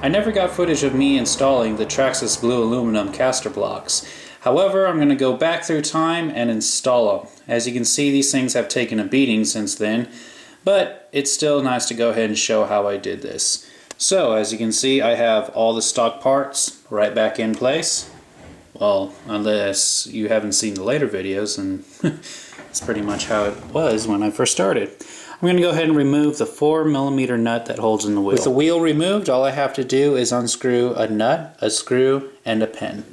I never got footage of me installing the Traxxas blue aluminum caster blocks. However, I'm going to go back through time and install them. As you can see, these things have taken a beating since then, but it's still nice to go ahead and show how I did this. So, as you can see, I have all the stock parts right back in place. Well, unless you haven't seen the later videos, and that's pretty much how it was when I first started. I'm going to go ahead and remove the 4mm nut that holds in the wheel. With the wheel removed, all I have to do is unscrew a nut, a screw, and a pin.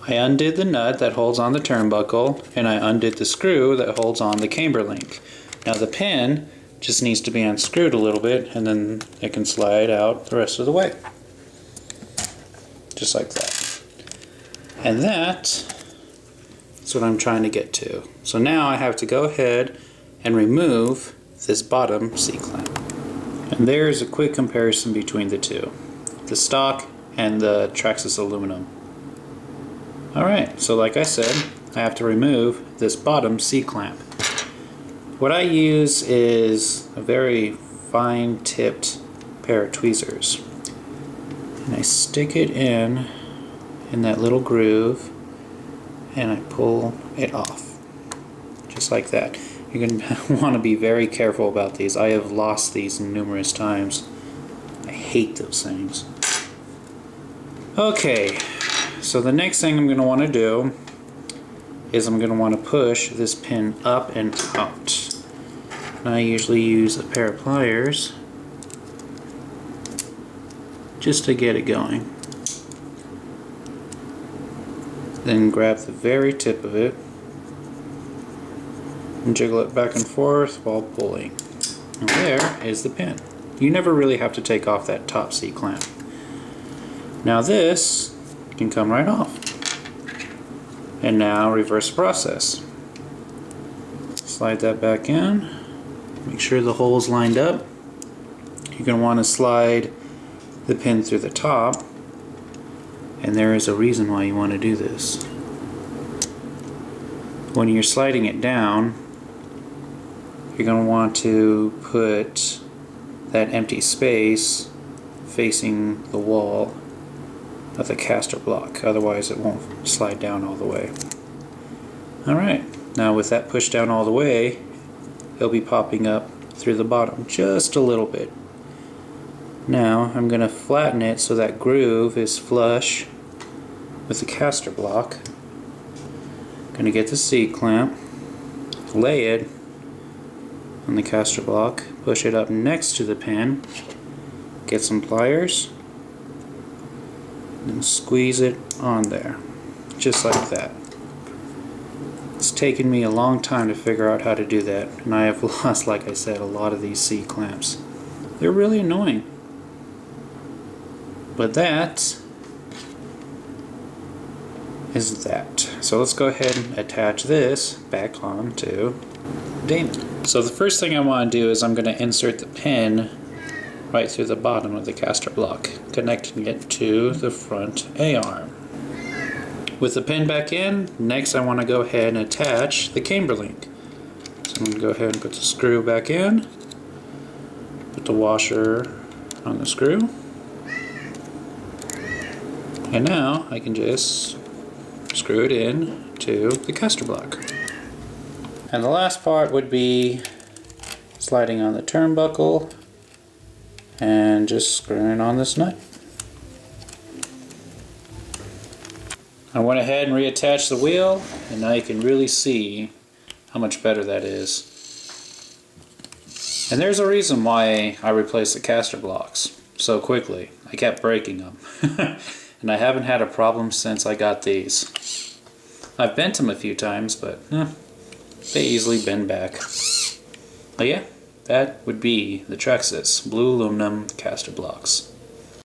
I undid the nut that holds on the turnbuckle, and I undid the screw that holds on the camber link. Now the pin just needs to be unscrewed a little bit, and then it can slide out the rest of the way. Just like that. And that's what I'm trying to get to. So now I have to go ahead and remove this bottom C-clamp. And there's a quick comparison between the two. The stock and the Traxxas aluminum. Alright, so like I said, I have to remove this bottom C-clamp. What I use is a very fine tipped pair of tweezers. And I stick it in that little groove and I pull it off. Just like that. You're going to want to be very careful about these. I have lost these numerous times. I hate those things. Okay, so the next thing I'm going to want to do is I'm going to want to push this pin up and out. And I usually use a pair of pliers just to get it going. Then grab the very tip of it and jiggle it back and forth while pulling. And there is the pin. You never really have to take off that top C-clamp. Now this can come right off. And now reverse process. Slide that back in. Make sure the hole's lined up. You're going to want to slide the pin through the top. And there is a reason why you want to do this. When you're sliding it down, you're going to want to put that empty space facing the wall of the caster block, otherwise it won't slide down all the way. Alright, now with that pushed down all the way, it'll be popping up through the bottom just a little bit. Now I'm going to flatten it so that groove is flush with the caster block. Going to get the C-clamp, lay it on the caster block, push it up next to the pin, get some pliers, and squeeze it on there, just like that. It's taken me a long time to figure out how to do that, and I have lost, like I said, a lot of these C-clamps. They're really annoying. But that is that. So let's go ahead and attach this back onto Daemon. So the first thing I want to do is I'm going to insert the pin right through the bottom of the caster block, connecting it to the front A-arm. With the pin back in, next I want to go ahead and attach the camber link. So I'm going to go ahead and put the screw back in, put the washer on the screw, and now I can just screw it in to the caster block. And the last part would be sliding on the turnbuckle and just screwing on this nut. I went ahead and reattached the wheel, and now you can really see how much better that is. And there's a reason why I replaced the caster blocks so quickly. I kept breaking them. And I haven't had a problem since I got these. I've bent them a few times, but they easily bend back. But yeah, that would be the Traxxas blue aluminum caster blocks.